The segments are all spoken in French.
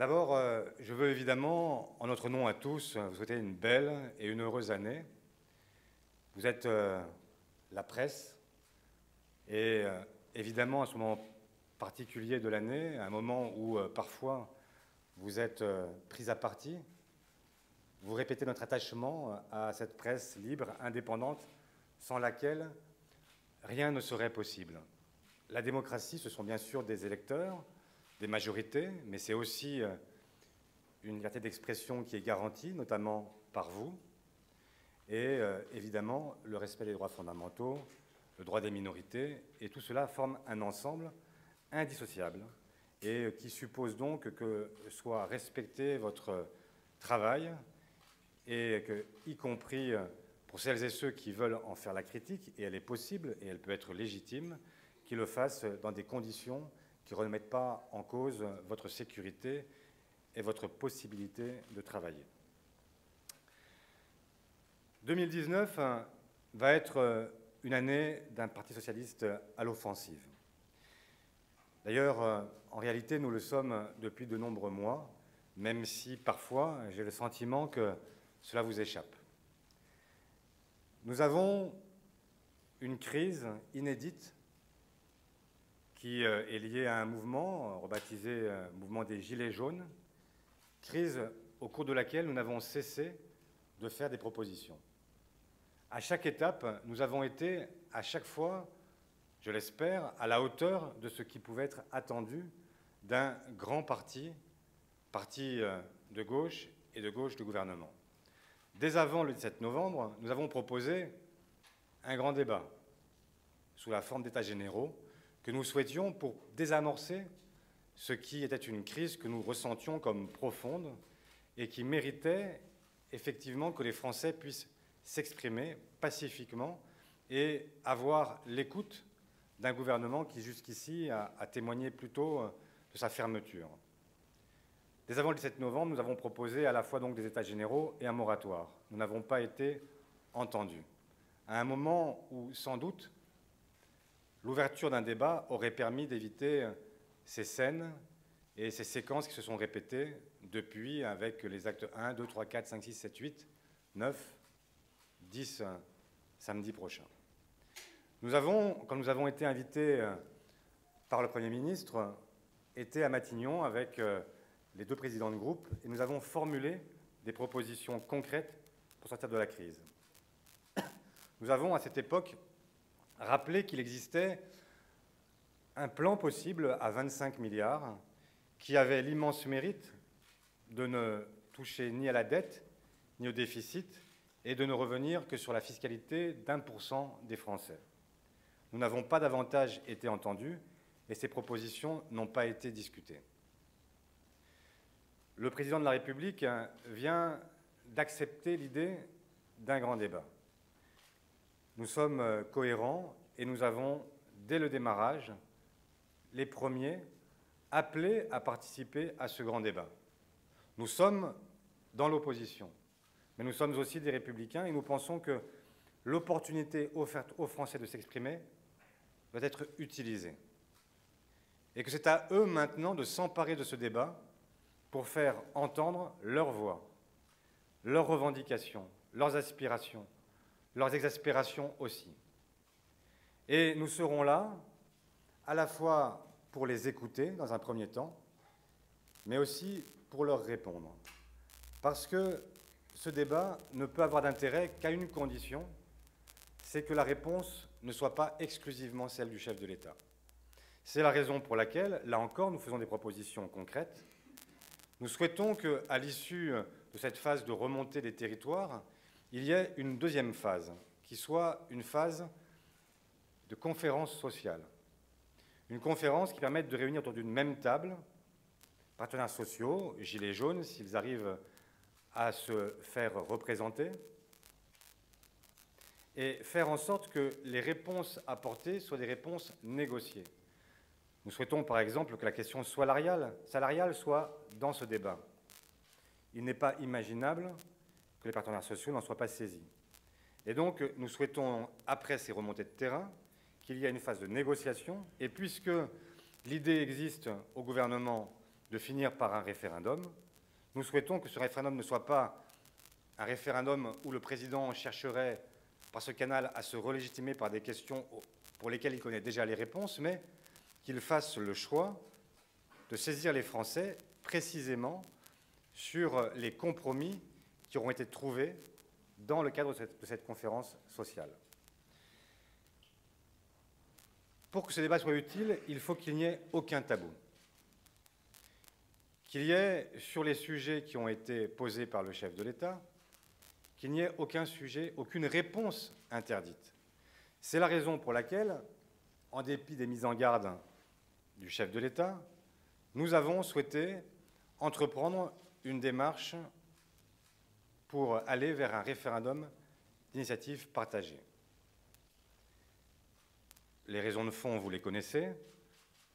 D'abord, je veux évidemment, en notre nom à tous, vous souhaiter une belle et une heureuse année. Vous êtes la presse et évidemment, à ce moment particulier de l'année, un moment où parfois vous êtes pris à partie, vous répétez notre attachement à cette presse libre, indépendante, sans laquelle rien ne serait possible. La démocratie, ce sont bien sûr des électeurs, des majorités, mais c'est aussi une liberté d'expression qui est garantie, notamment par vous, et évidemment le respect des droits fondamentaux, le droit des minorités, et tout cela forme un ensemble indissociable et qui suppose donc que soit respecté votre travail et que, y compris pour celles et ceux qui veulent en faire la critique, et elle est possible et elle peut être légitime, qu'ils le fassent dans des conditions qui ne remettent pas en cause votre sécurité et votre possibilité de travailler. 2019 va être une année d'un Parti socialiste à l'offensive. D'ailleurs, en réalité, nous le sommes depuis de nombreux mois, même si parfois j'ai le sentiment que cela vous échappe. Nous avons une crise inédite qui est liée à un mouvement rebaptisé mouvement des Gilets jaunes, crise au cours de laquelle nous n'avons cessé de faire des propositions. À chaque étape, nous avons été, à chaque fois, je l'espère, à la hauteur de ce qui pouvait être attendu d'un grand parti de gauche et de gauche du gouvernement. Dès avant le 17 novembre, nous avons proposé un grand débat sous la forme d'états généraux que nous souhaitions pour désamorcer ce qui était une crise que nous ressentions comme profonde et qui méritait effectivement que les Français puissent s'exprimer pacifiquement et avoir l'écoute d'un gouvernement qui jusqu'ici a témoigné plutôt de sa fermeture. Dès avant le 17 novembre, nous avons proposé à la fois donc des états généraux et un moratoire. Nous n'avons pas été entendus. À un moment où, sans doute, l'ouverture d'un débat aurait permis d'éviter ces scènes et ces séquences qui se sont répétées depuis avec les actes 1, 2, 3, 4, 5, 6, 7, 8, 9, 10 samedi prochain. Nous avons, quand nous avons été invités par le Premier ministre, été à Matignon avec les deux présidents de groupe et nous avons formulé des propositions concrètes pour sortir de la crise. Nous avons, à cette époque, rappelé qu'il existait un plan possible à 25 milliards qui avait l'immense mérite de ne toucher ni à la dette ni au déficit et de ne revenir que sur la fiscalité d'1% des Français. Nous n'avons pas davantage été entendus et ces propositions n'ont pas été discutées. Le président de la République vient d'accepter l'idée d'un grand débat. Nous sommes cohérents et nous avons, dès le démarrage, les premiers appelés à participer à ce grand débat. Nous sommes dans l'opposition, mais nous sommes aussi des républicains et nous pensons que l'opportunité offerte aux Français de s'exprimer doit être utilisée. Et que c'est à eux maintenant de s'emparer de ce débat pour faire entendre leur voix, leurs revendications, leurs aspirations, leurs exaspérations aussi. Et nous serons là à la fois pour les écouter dans un premier temps, mais aussi pour leur répondre. Parce que ce débat ne peut avoir d'intérêt qu'à une condition, c'est que la réponse ne soit pas exclusivement celle du chef de l'État. C'est la raison pour laquelle, là encore, nous faisons des propositions concrètes. Nous souhaitons qu'à l'issue de cette phase de remontée des territoires, il y ait une deuxième phase, qui soit une phase de conférence sociale. Une conférence qui permette de réunir autour d'une même table partenaires sociaux, gilets jaunes, s'ils arrivent à se faire représenter, et faire en sorte que les réponses apportées soient des réponses négociées. Nous souhaitons par exemple que la question salariale soit dans ce débat. Il n'est pas imaginable que les partenaires sociaux n'en soient pas saisis. Et donc nous souhaitons, après ces remontées de terrain, qu'il y ait une phase de négociation, et puisque l'idée existe au gouvernement de finir par un référendum. Nous souhaitons que ce référendum ne soit pas un référendum où le président chercherait par ce canal à se relégitimer par des questions pour lesquelles il connaît déjà les réponses, mais qu'il fasse le choix de saisir les Français précisément sur les compromis qui auront été trouvés dans le cadre de cette conférence sociale. Pour que ce débat soit utile, il faut qu'il n'y ait aucun tabou. Qu'il y ait, sur les sujets qui ont été posés par le chef de l'État, qu'il n'y ait aucun sujet, aucune réponse interdite. C'est la raison pour laquelle, en dépit des mises en garde du chef de l'État, nous avons souhaité entreprendre une démarche pour aller vers un référendum d'initiative partagée. Les raisons de fond, vous les connaissez,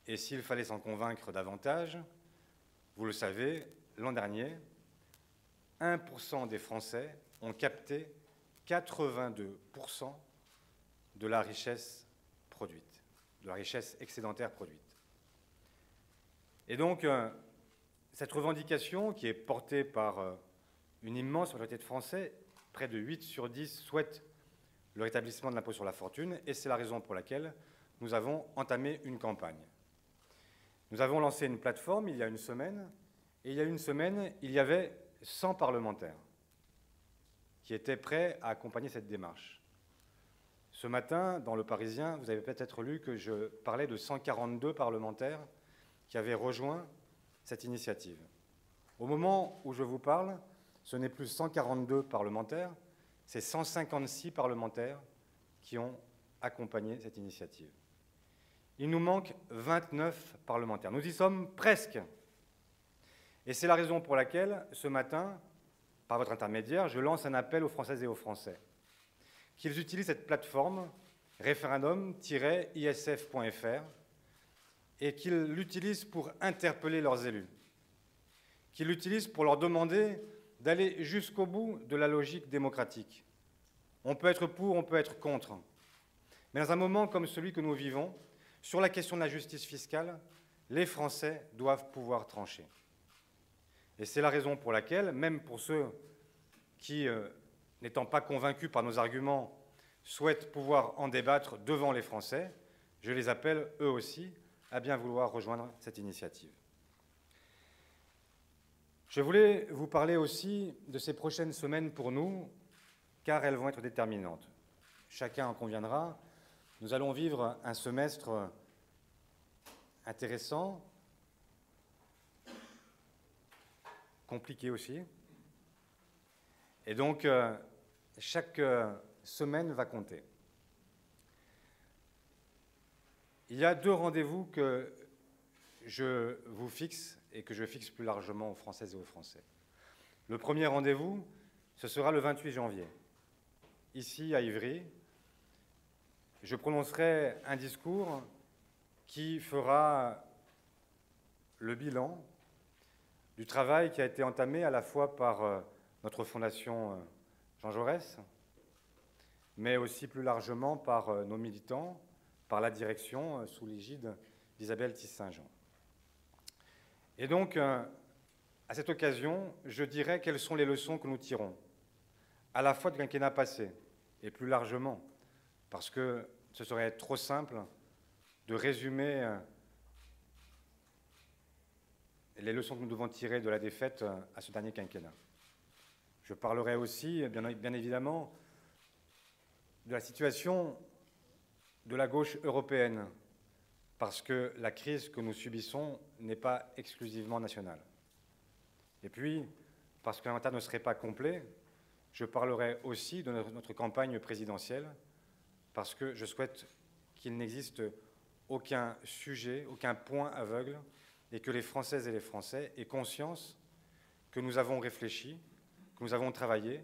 et s'il fallait s'en convaincre davantage, vous le savez, l'an dernier, 1% des Français ont capté 82% de la richesse produite, de la richesse excédentaire produite. Et donc, cette revendication qui est portée par une immense majorité de Français, près de 8 sur 10 souhaitent le rétablissement de l'impôt sur la fortune, et c'est la raison pour laquelle nous avons entamé une campagne. Nous avons lancé une plateforme il y a une semaine, et il y a une semaine, il y avait 100 parlementaires qui étaient prêts à accompagner cette démarche. Ce matin, dans Le Parisien, vous avez peut-être lu que je parlais de 142 parlementaires qui avaient rejoint cette initiative. Au moment où je vous parle, ce n'est plus 142 parlementaires, c'est 156 parlementaires qui ont accompagné cette initiative. Il nous manque 29 parlementaires. Nous y sommes presque. Et c'est la raison pour laquelle, ce matin, par votre intermédiaire, je lance un appel aux Françaises et aux Français qu'ils utilisent cette plateforme référendum-isf.fr et qu'ils l'utilisent pour interpeller leurs élus, qu'ils l'utilisent pour leur demander d'aller jusqu'au bout de la logique démocratique. On peut être pour, on peut être contre. Mais dans un moment comme celui que nous vivons, sur la question de la justice fiscale, les Français doivent pouvoir trancher. Et c'est la raison pour laquelle, même pour ceux qui, n'étant pas convaincus par nos arguments, souhaitent pouvoir en débattre devant les Français, je les appelle, eux aussi, à bien vouloir rejoindre cette initiative. Je voulais vous parler aussi de ces prochaines semaines pour nous, car elles vont être déterminantes. Chacun en conviendra, nous allons vivre un semestre intéressant, compliqué aussi. Et donc, chaque semaine va compter. Il y a 2 rendez-vous que je vous fixe et que je fixe plus largement aux Françaises et aux Français. Le premier rendez-vous, ce sera le 28 janvier. Ici, à Ivry, je prononcerai un discours qui fera le bilan du travail qui a été entamé à la fois par notre fondation Jean Jaurès, mais aussi plus largement par nos militants, par la direction sous l'égide d'Isabelle Tisse-Saint-Jean. Et donc, à cette occasion, je dirai quelles sont les leçons que nous tirons, à la fois du quinquennat passé, et plus largement, parce que ce serait trop simple de résumer les leçons que nous devons tirer de la défaite à ce dernier quinquennat. Je parlerai aussi, bien évidemment, de la situation de la gauche européenne, parce que la crise que nous subissons n'est pas exclusivement nationale. Et puis, parce que l'inventaire ne serait pas complet, je parlerai aussi de notre campagne présidentielle, parce que je souhaite qu'il n'existe aucun sujet, aucun point aveugle, et que les Françaises et les Français aient conscience que nous avons réfléchi, que nous avons travaillé,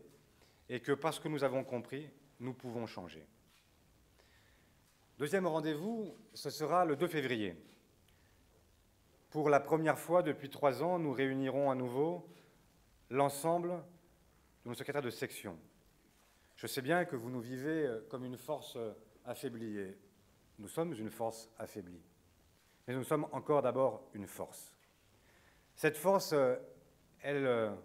et que parce que nous avons compris, nous pouvons changer. Deuxième rendez-vous, ce sera le 2 février. Pour la première fois depuis 3 ans, nous réunirons à nouveau l'ensemble de nos secrétaires de section. Je sais bien que vous nous vivez comme une force affaiblie, et nous sommes une force affaiblie. Mais nous sommes encore d'abord une force. Cette force, elle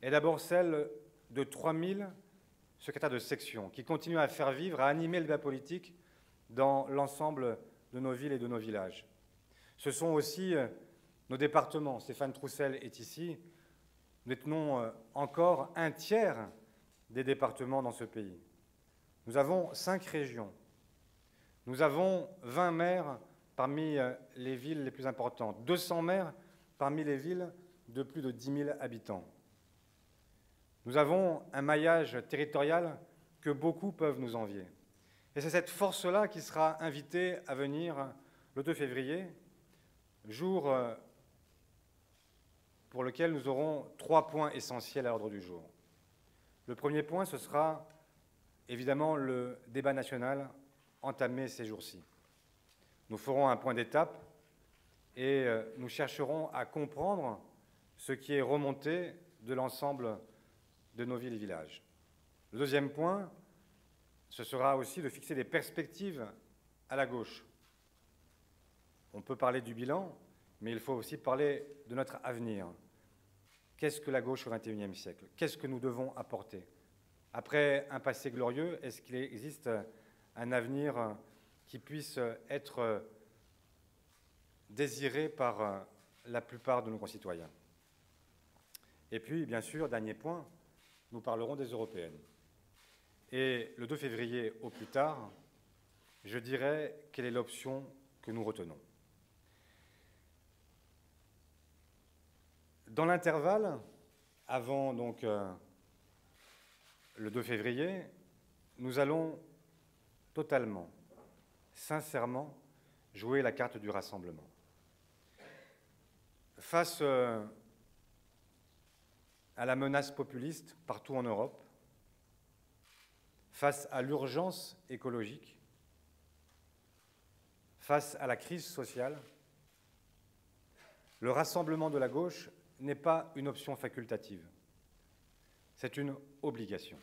est d'abord celle de 3000 secrétaires de section qui continuent à faire vivre, à animer le débat politique dans l'ensemble de nos villes et de nos villages. Ce sont aussi nos départements. Stéphane Troussel est ici. Nous détenons encore un tiers des départements dans ce pays. Nous avons 5 régions. Nous avons 20 maires parmi les villes les plus importantes, 200 maires parmi les villes de plus de 10 000 habitants. Nous avons un maillage territorial que beaucoup peuvent nous envier. Et c'est cette force-là qui sera invitée à venir le 2 février, jour pour lequel nous aurons 3 points essentiels à l'ordre du jour. Le premier point, ce sera évidemment le débat national entamé ces jours-ci. Nous ferons un point d'étape et nous chercherons à comprendre ce qui est remonté de l'ensemble de nos villes et villages. Le deuxième point, ce sera aussi de fixer des perspectives à la gauche. On peut parler du bilan, mais il faut aussi parler de notre avenir. Qu'est-ce que la gauche au XXIe siècle? Qu'est-ce que nous devons apporter? Après un passé glorieux, est-ce qu'il existe un avenir qui puisse être désiré par la plupart de nos concitoyens? Et puis, bien sûr, dernier point, nous parlerons des européennes. Et le 2 février au plus tard, je dirai quelle est l'option que nous retenons. Dans l'intervalle, avant donc le 2 février, nous allons totalement, sincèrement, jouer la carte du rassemblement. Face à la menace populiste partout en Europe, face à l'urgence écologique, face à la crise sociale, le rassemblement de la gauche n'est pas une option facultative, c'est une obligation.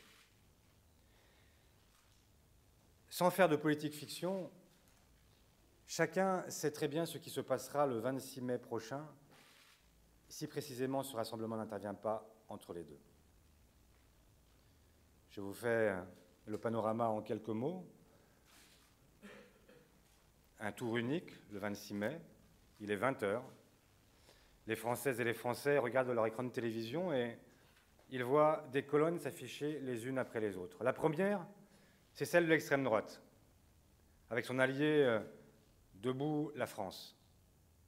Sans faire de politique fiction, chacun sait très bien ce qui se passera le 26 mai prochain, si précisément ce rassemblement n'intervient pas entre les deux. Je vous fais le panorama en quelques mots. Un tour unique, le 26 mai, il est 20h. Les Françaises et les Français regardent leur écran de télévision et ils voient des colonnes s'afficher les unes après les autres. La première, c'est celle de l'extrême droite, avec son allié Debout la France.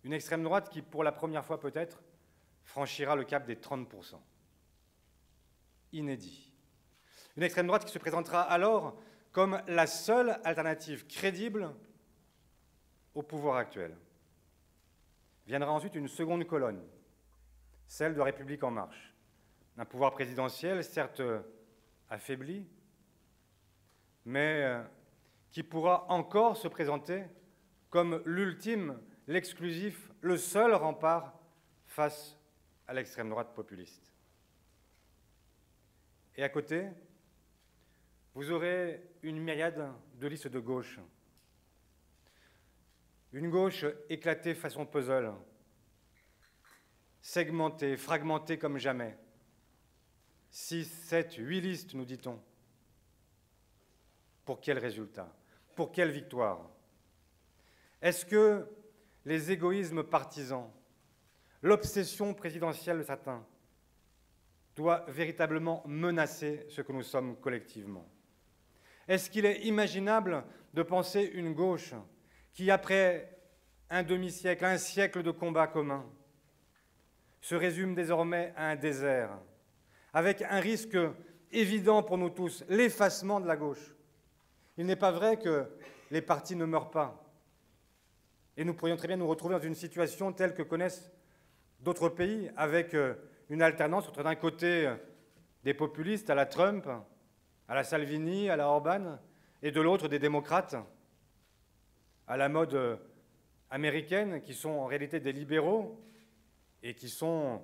Une extrême droite qui, pour la première fois peut-être, franchira le cap des 30%. Inédit. Une extrême droite qui se présentera alors comme la seule alternative crédible au pouvoir actuel. Viendra ensuite une seconde colonne, celle de République en marche, un pouvoir présidentiel certes affaibli, mais qui pourra encore se présenter comme l'ultime, l'exclusif, le seul rempart face à l'extrême droite populiste. Et à côté, vous aurez une myriade de listes de gauche. Une gauche éclatée façon puzzle, segmentée, fragmentée comme jamais. 6, 7, 8 listes, nous dit-on. Pour quel résultat? Pour quelle victoire? Est-ce que les égoïsmes partisans, l'obsession présidentielle de certains, doit véritablement menacer ce que nous sommes collectivement? Est-ce qu'il est imaginable de penser une gauche qui, après un demi-siècle, un siècle de combats communs, se résume désormais à un désert, avec un risque évident pour nous tous, l'effacement de la gauche? Il n'est pas vrai que les partis ne meurent pas. Et nous pourrions très bien nous retrouver dans une situation telle que connaissent d'autres pays, avec une alternance entre d'un côté des populistes à la Trump, à la Salvini, à la Orban, et de l'autre des démocrates, à la mode américaine, qui sont en réalité des libéraux et qui sont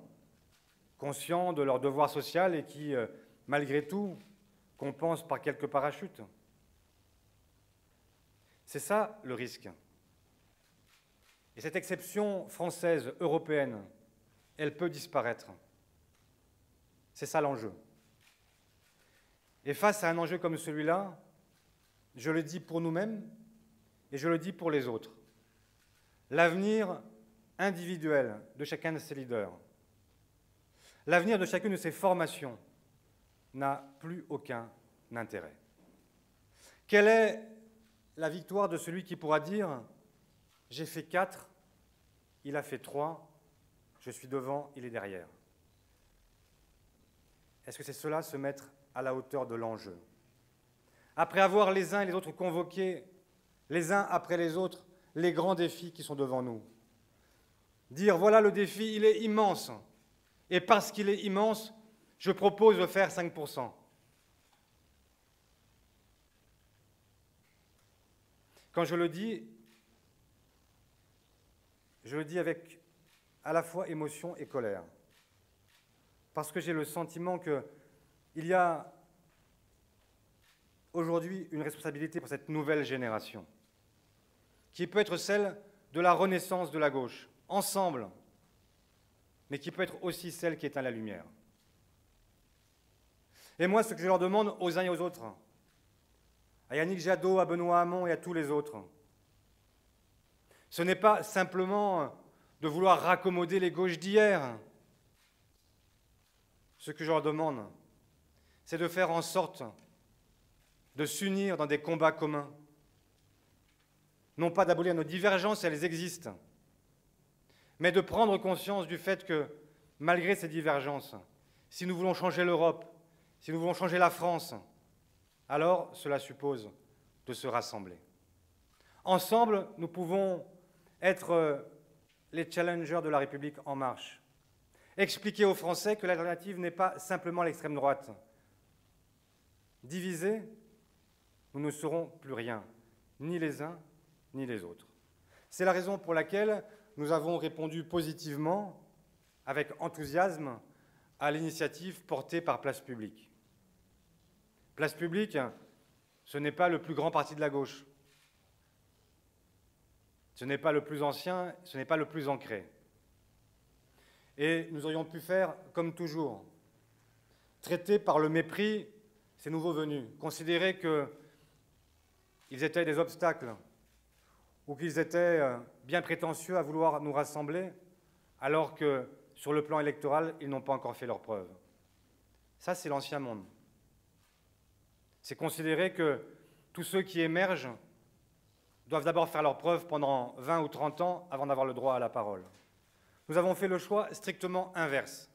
conscients de leur devoir social et qui, malgré tout, compensent par quelques parachutes. C'est ça le risque. Et cette exception française, européenne, elle peut disparaître. C'est ça l'enjeu. Et face à un enjeu comme celui-là, je le dis pour nous-mêmes et je le dis pour les autres. L'avenir individuel de chacun de ces leaders, l'avenir de chacune de ces formations n'a plus aucun intérêt. Quelle est la victoire de celui qui pourra dire « J'ai fait 4, il a fait 3, je suis devant, il est derrière ». Est-ce que c'est cela, se mettre à la hauteur de l'enjeu? Après avoir les uns et les autres convoqués, les uns après les autres, les grands défis qui sont devant nous. Dire, voilà le défi, il est immense. Et parce qu'il est immense, je propose de faire 5%. Quand je le dis avec à la fois émotion et colère. Parce que j'ai le sentiment qu'il y a aujourd'hui une responsabilité pour cette nouvelle génération, qui peut être celle de la renaissance de la gauche, ensemble, mais qui peut être aussi celle qui éteint la lumière. Et moi, ce que je leur demande aux uns et aux autres, à Yannick Jadot, à Benoît Hamon et à tous les autres, ce n'est pas simplement de vouloir raccommoder les gauches d'hier. Ce que je leur demande, c'est de faire en sorte de s'unir dans des combats communs. Non pas d'abolir nos divergences, elles existent, mais de prendre conscience du fait que, malgré ces divergences, si nous voulons changer l'Europe, si nous voulons changer la France, alors cela suppose de se rassembler. Ensemble, nous pouvons être les challengers de la République en marche. Expliquer aux Français que l'alternative n'est pas simplement l'extrême droite. Divisés, nous ne serons plus rien, ni les uns ni les autres. C'est la raison pour laquelle nous avons répondu positivement, avec enthousiasme, à l'initiative portée par Place Publique. Place Publique, ce n'est pas le plus grand parti de la gauche. Ce n'est pas le plus ancien, ce n'est pas le plus ancré. Et nous aurions pu faire comme toujours, traiter par le mépris ces nouveaux venus, considérer qu'ils étaient des obstacles ou qu'ils étaient bien prétentieux à vouloir nous rassembler, alors que, sur le plan électoral, ils n'ont pas encore fait leurs preuves. Ça, c'est l'ancien monde. C'est considérer que tous ceux qui émergent doivent d'abord faire leurs preuves pendant 20 ou 30 ans avant d'avoir le droit à la parole. Nous avons fait le choix strictement inverse.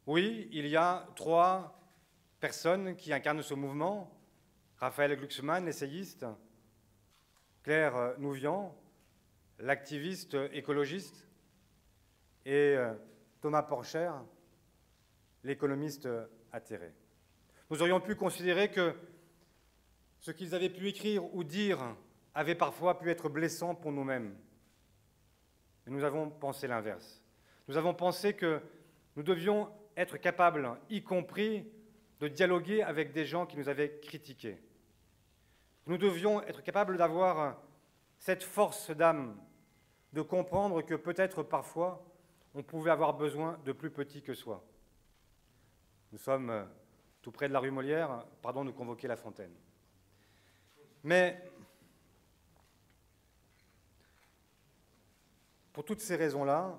Oui, il y a 3 personnes qui incarnent ce mouvement, Raphaël Glucksmann, l'essayiste, Claire Nouvian, l'activiste écologiste, et Thomas Porcher, l'économiste atterré. Nous aurions pu considérer que ce qu'ils avaient pu écrire ou dire avait parfois pu être blessant pour nous-mêmes. Mais nous avons pensé l'inverse. Nous avons pensé que nous devions être capables, y compris, de dialoguer avec des gens qui nous avaient critiqués. Nous devions être capables d'avoir cette force d'âme, de comprendre que peut-être parfois on pouvait avoir besoin de plus petits que soi. Nous sommes tout près de la rue Molière, pardon de convoquer La Fontaine. Mais pour toutes ces raisons-là,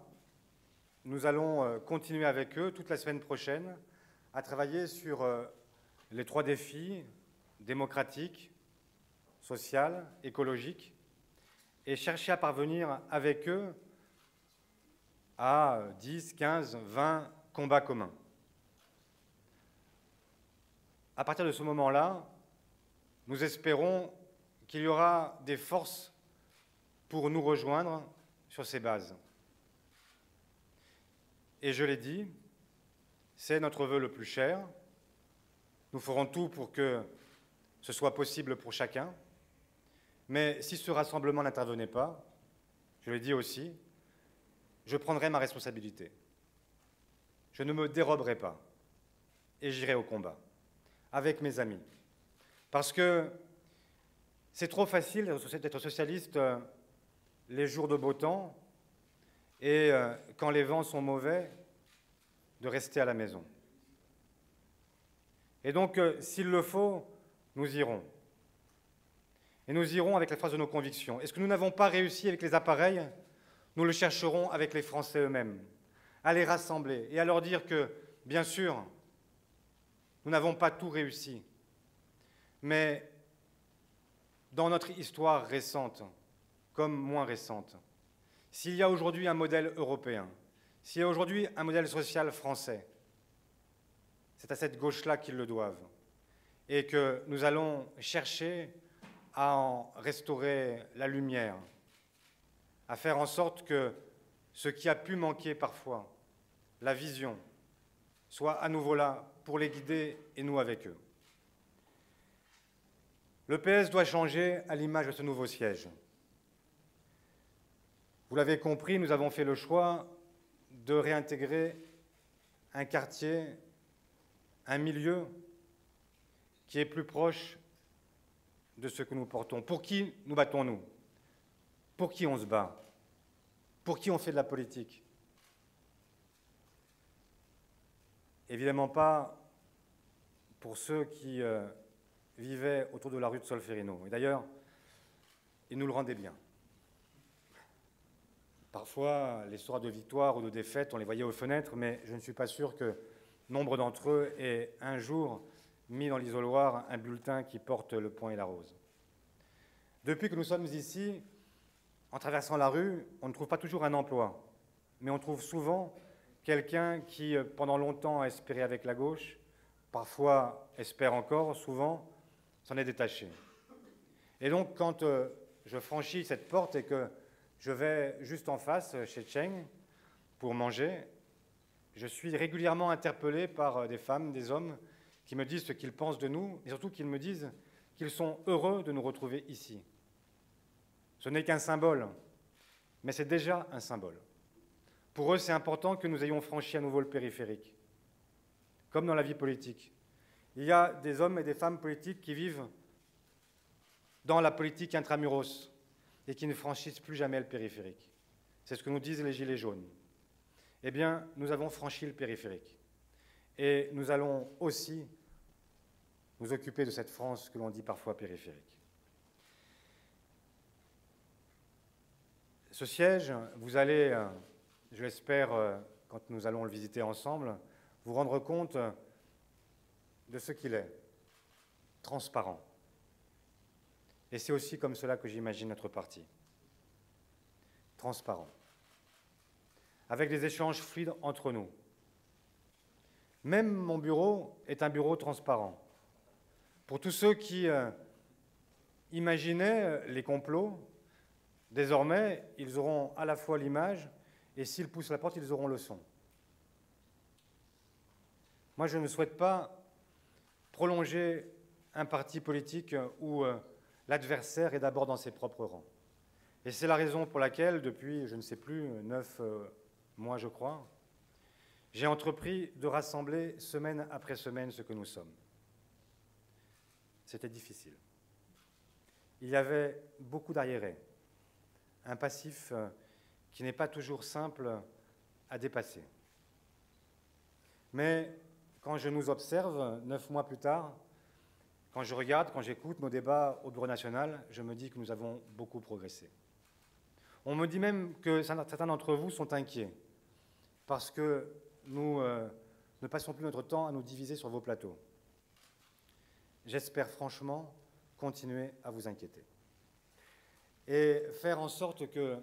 nous allons continuer avec eux toute la semaine prochaine à travailler sur les 3 défis démocratiques, social, écologique, et chercher à parvenir avec eux à 10, 15, 20 combats communs. À partir de ce moment-là, nous espérons qu'il y aura des forces pour nous rejoindre sur ces bases. Et je l'ai dit, c'est notre vœu le plus cher. Nous ferons tout pour que ce soit possible pour chacun. Mais si ce rassemblement n'intervenait pas, je l'ai dit aussi, je prendrai ma responsabilité. Je ne me déroberai pas et j'irai au combat avec mes amis. Parce que c'est trop facile d'être socialiste les jours de beau temps et quand les vents sont mauvais, de rester à la maison. Et donc, s'il le faut, nous irons. Et nous irons avec la force de nos convictions. Et ce que nous n'avons pas réussi avec les appareils, nous le chercherons avec les Français eux-mêmes, à les rassembler et à leur dire que, bien sûr, nous n'avons pas tout réussi, mais dans notre histoire récente, comme moins récente, s'il y a aujourd'hui un modèle européen, s'il y a aujourd'hui un modèle social français, c'est à cette gauche-là qu'ils le doivent, et que nous allons chercher à en restaurer la lumière, à faire en sorte que ce qui a pu manquer parfois, la vision, soit à nouveau là pour les guider et nous avec eux. Le PS doit changer à l'image de ce nouveau siège. Vous l'avez compris, nous avons fait le choix de réintégrer un quartier, un milieu qui est plus proche de ce que nous portons. Pour qui nous battons-nous? Pour qui on se bat? Pour qui on fait de la politique? Évidemment pas pour ceux qui vivaient autour de la rue de Solferino. Et d'ailleurs, ils nous le rendaient bien. Parfois, les soirs de victoire ou de défaite, on les voyait aux fenêtres, mais je ne suis pas sûr que nombre d'entre eux aient un jour mis dans l'isoloir un bulletin qui porte le point et la rose. Depuis que nous sommes ici, en traversant la rue, on ne trouve pas toujours un emploi, mais on trouve souvent quelqu'un qui, pendant longtemps, a espéré avec la gauche, parfois espère encore, souvent, s'en est détaché. Et donc, quand je franchis cette porte et que je vais juste en face, chez Cheng, pour manger, je suis régulièrement interpellé par des femmes, des hommes, qui me disent ce qu'ils pensent de nous, et surtout qu'ils me disent qu'ils sont heureux de nous retrouver ici. Ce n'est qu'un symbole, mais c'est déjà un symbole. Pour eux, c'est important que nous ayons franchi à nouveau le périphérique, comme dans la vie politique. Il y a des hommes et des femmes politiques qui vivent dans la politique intramuros et qui ne franchissent plus jamais le périphérique. C'est ce que nous disent les Gilets jaunes. Eh bien, nous avons franchi le périphérique. Et nous allons aussi nous occuper de cette France que l'on dit parfois périphérique. Ce siège, vous allez, je l'espère, quand nous allons le visiter ensemble, vous rendre compte de ce qu'il est, transparent. Et c'est aussi comme cela que j'imagine notre parti. Transparent. Avec des échanges fluides entre nous. Même mon bureau est un bureau transparent. Pour tous ceux qui imaginaient les complots, désormais, ils auront à la fois l'image et s'ils poussent la porte, ils auront le son. Moi, je ne souhaite pas prolonger un parti politique où l'adversaire est d'abord dans ses propres rangs. Et c'est la raison pour laquelle, depuis, je ne sais plus, 9 mois, je crois, j'ai entrepris de rassembler semaine après semaine ce que nous sommes. C'était difficile. Il y avait beaucoup d'arriérés, un passif qui n'est pas toujours simple à dépasser. Mais quand je nous observe, 9 mois plus tard, quand je regarde, quand j'écoute nos débats au Bureau national, je me dis que nous avons beaucoup progressé. On me dit même que certains d'entre vous sont inquiets parce que nous ne passons plus notre temps à nous diviser sur vos plateaux. J'espère franchement continuer à vous inquiéter et faire en sorte que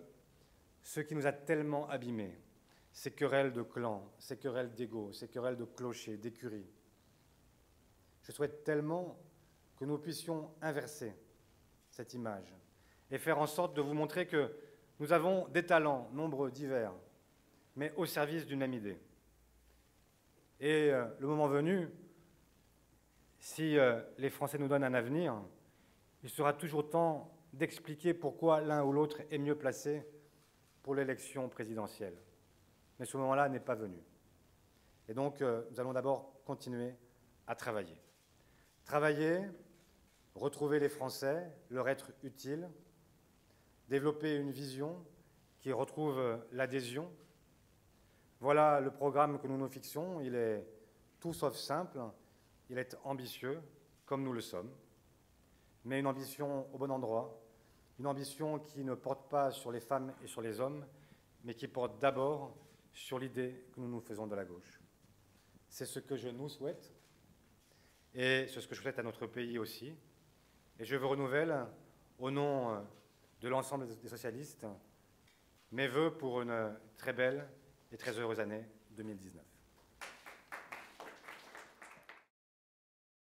ce qui nous a tellement abîmés, ces querelles de clans, ces querelles d'ego, ces querelles de clochers, d'écuries, je souhaite tellement que nous puissions inverser cette image et faire en sorte de vous montrer que nous avons des talents, nombreux, divers, mais au service d'une même idée. Et le moment venu, si les Français nous donnent un avenir, il sera toujours temps d'expliquer pourquoi l'un ou l'autre est mieux placé pour l'élection présidentielle. Mais ce moment-là n'est pas venu. Et donc, nous allons d'abord continuer à travailler. Travailler, retrouver les Français, leur être utile, développer une vision qui retrouve l'adhésion. Voilà le programme que nous nous fixons. Il est tout sauf simple, il est ambitieux, comme nous le sommes, mais une ambition au bon endroit, une ambition qui ne porte pas sur les femmes et sur les hommes, mais qui porte d'abord sur l'idée que nous nous faisons de la gauche. C'est ce que je nous souhaite, et c'est ce que je souhaite à notre pays aussi. Et je vous renouvelle, au nom de l'ensemble des socialistes, mes vœux pour une très belle et très heureuse année 2019.